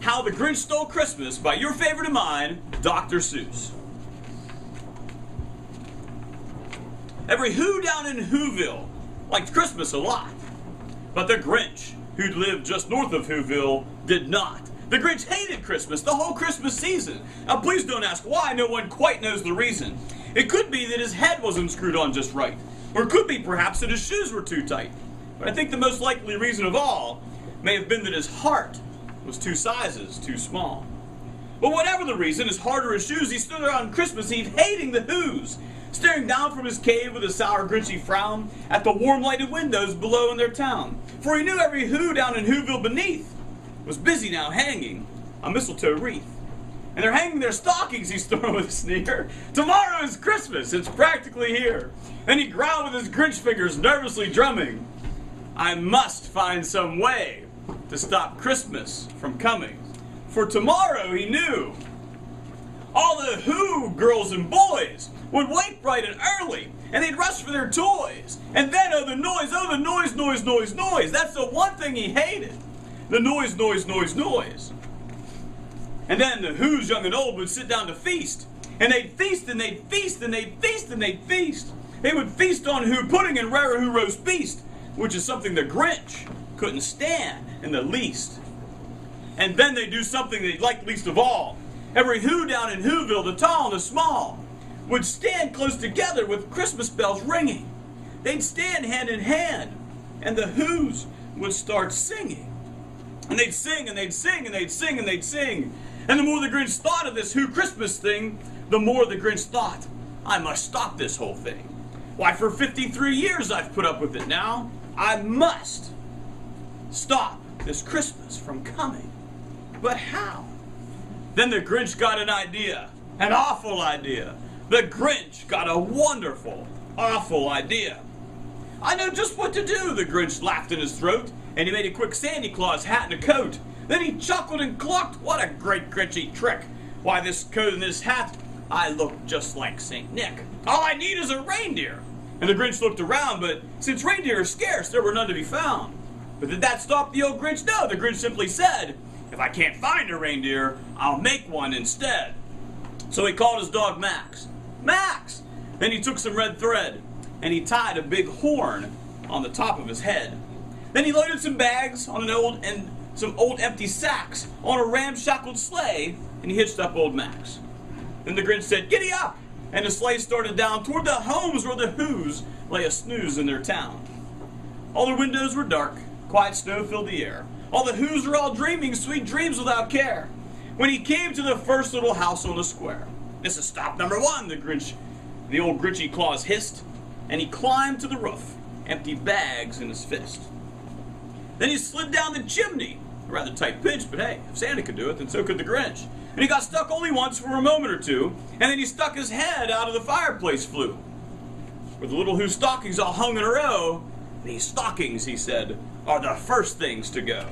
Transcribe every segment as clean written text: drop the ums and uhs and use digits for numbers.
How the Grinch Stole Christmas by your favorite and mine, Dr. Seuss. Every who down in Whoville liked Christmas a lot. But the Grinch, who'd lived just north of Whoville, did not. The Grinch hated Christmas, the whole Christmas season. Now please don't ask why, no one quite knows the reason. It could be that his head wasn't screwed on just right. Or it could be perhaps that his shoes were too tight. But I think the most likely reason of all may have been that his heart was 2 sizes too small. But whatever the reason, his heart or his shoes, he stood there on Christmas Eve hating the Whos, staring down from his cave with a sour, grinchy frown at the warm lighted windows below in their town. For he knew every Who down in Whoville beneath was busy now hanging a mistletoe wreath. And they're hanging their stockings, he stormed with a sneer. Tomorrow is Christmas, it's practically here. And he growled with his Grinch fingers, nervously drumming. I must find some way to stop Christmas from coming. For tomorrow, he knew, all the Who girls and boys would wake bright and early, and they'd rush for their toys. And then, oh the noise, noise, noise, noise. That's the one thing he hated. The noise, noise, noise, noise. And then the Who's young and old would sit down to feast. And they'd feast and they'd feast and they'd feast and they'd feast. They would feast on Who pudding and rare Who roast beast, which is something the Grinch couldn't stand in the least. And then they'd do something they liked least of all. Every Who down in Whoville, the tall and the small, would stand close together with Christmas bells ringing. They'd stand hand in hand, and the Whos would start singing. And they'd sing, and they'd sing, and they'd sing, and they'd sing. And the more the Grinch thought of this Who Christmas thing, the more the Grinch thought, I must stop this whole thing. Why, for 53 years I've put up with it now. I must stop this Christmas from coming. But how? Then the Grinch got an idea, an awful idea. The Grinch got a wonderful, awful idea. I know just what to do, the Grinch laughed in his throat, and he made a quick Santa Claus hat and a coat. Then he chuckled and clucked, what a great Grinchy trick. Why, this coat and this hat, I look just like St. Nick. All I need is a reindeer. And the Grinch looked around, but since reindeer are scarce, there were none to be found. But did that stop the old Grinch? No, the Grinch simply said, if I can't find a reindeer, I'll make one instead. So he called his dog Max. Max! Then he took some red thread, and he tied a big horn on the top of his head. Then he loaded some bags on some old empty sacks on a ramshackled sleigh, and he hitched up old Max. Then the Grinch said, giddy up! And the sleigh started down toward the homes where the Whos lay a snooze in their town. All their windows were dark, quiet snow filled the air. All the Whos were all dreaming sweet dreams without care. When he came to the first little house on the square. This is stop number 1, the old Grinchy Claus hissed, and he climbed to the roof, empty bags in his fist. Then he slid down the chimney, a rather tight pinch, but hey, if Santa could do it, then so could the Grinch. And he got stuck only once for a moment or two, and then he stuck his head out of the fireplace flue, where the little Who stockings all hung in a row. These stockings, he said, are the first things to go.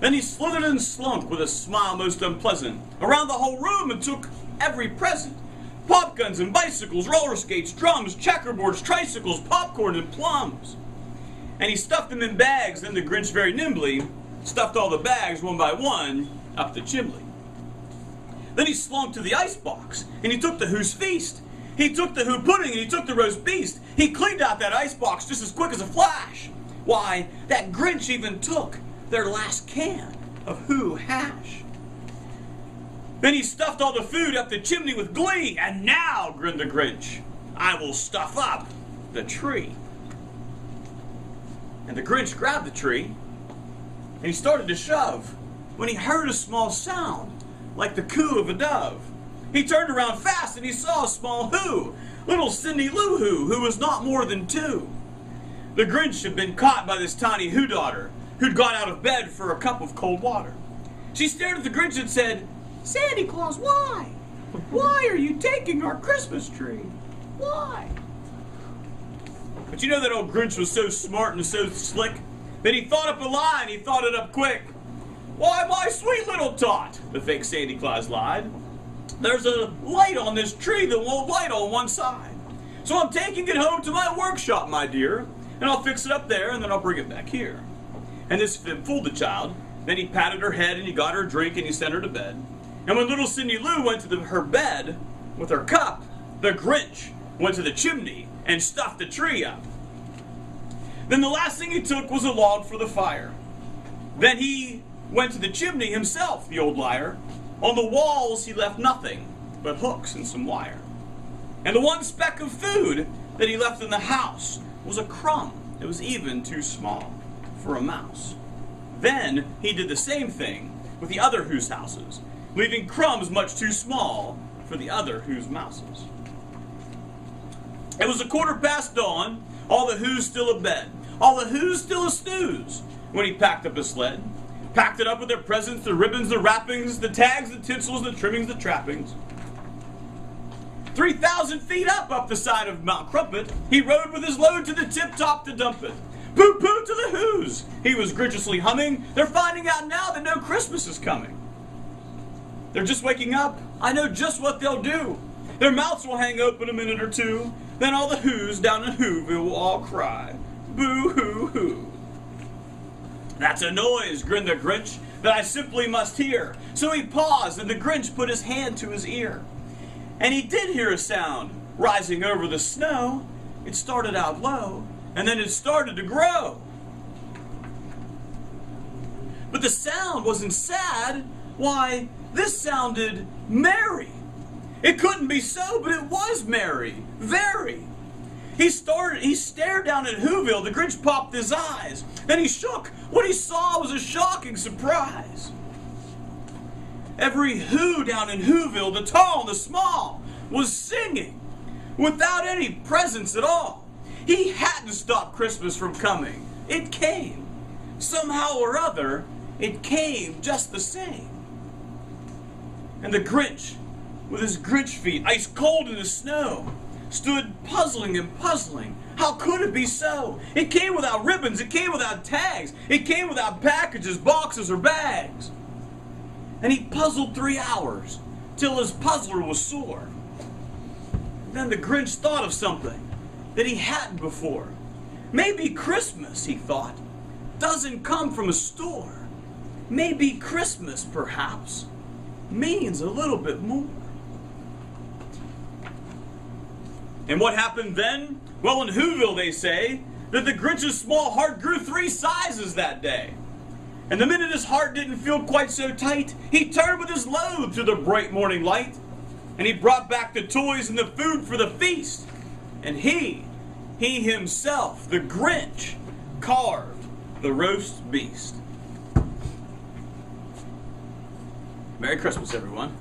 Then he slithered and slunk with a smile most unpleasant around the whole room and took every present. Pop guns and bicycles, roller skates, drums, checkerboards, tricycles, popcorn and plums. And he stuffed them in bags, then the Grinch very nimbly stuffed all the bags one by one up the chimney. Then he slunk to the icebox, and he took the Who's feast. He took the Who pudding, and he took the roast beast. He cleaned out that icebox just as quick as a flash. Why, that Grinch even took their last can of Who hash. Then he stuffed all the food up the chimney with glee, and now, grinned the Grinch, I will stuff up the tree. And the Grinch grabbed the tree, and he started to shove, when he heard a small sound, like the coo of a dove. He turned around fast, and he saw a small Who, little Cindy Lou who was not more than 2. The Grinch had been caught by this tiny Who daughter, who'd gone out of bed for a cup of cold water. She stared at the Grinch and said, Santa Claus, why? Why are you taking our Christmas tree? Why? But you know that old Grinch was so smart and so slick that he thought up a lie and he thought it up quick. Why, my sweet little tot, the fake Santa Claus lied. There's a light on this tree that won't light on one side. So I'm taking it home to my workshop, my dear, and I'll fix it up there and then I'll bring it back here. And this fooled the child. Then he patted her head and he got her a drink and he sent her to bed. And when little Cindy Lou went to her bed with her cup, the Grinch went to the chimney and stuffed the tree up. Then the last thing he took was a log for the fire. Then he went to the chimney himself, the old liar. On the walls he left nothing but hooks and some wire. And the one speck of food that he left in the house was a crumb. It was even too small for a mouse. Then he did the same thing with the other Who's houses, leaving crumbs much too small for the other Who's mouses. It was 1/4 dawn, all the Who's still abed, all the Who's still a-snooze, when he packed up his sled. Packed it up with their presents, the ribbons, the wrappings, the tags, the tinsels, the trimmings, the trappings. 3,000 feet up the side of Mount Crumpet, he rode with his load to the tip-top to dump it. Poo-poo to the Who's, he was grinchiously humming. They're finding out now that no Christmas is coming. They're just waking up. I know just what they'll do. Their mouths will hang open a minute or two. Then all the Who's down in Whoville will all cry, boo-hoo-hoo. That's a noise, grinned the Grinch, that I simply must hear. So he paused, and the Grinch put his hand to his ear. And he did hear a sound rising over the snow. It started out low, and then it started to grow. But the sound wasn't sad. Why, this sounded merry. It couldn't be so, but it was merry, very. He stared down at Whoville. The Grinch popped his eyes. Then he shook. What he saw was a shocking surprise. Every Who down in Whoville, the tall and the small, was singing without any presents at all. He hadn't stopped Christmas from coming. It came. Somehow or other, it came just the same. And the Grinch, with his Grinch feet ice cold in the snow, stood puzzling and puzzling. How could it be so? It came without ribbons, it came without tags, it came without packages, boxes, or bags. And he puzzled 3 hours, till his puzzler was sore. Then the Grinch thought of something that he hadn't before. Maybe Christmas, he thought, doesn't come from a store. Maybe Christmas, perhaps, means a little bit more. And what happened then? Well, in Whoville they say that the Grinch's small heart grew 3 sizes that day. And the minute his heart didn't feel quite so tight, he turned with his load to the bright morning light. And he brought back the toys and the food for the feast. And he himself, the Grinch, carved the roast beast. Merry Christmas, everyone.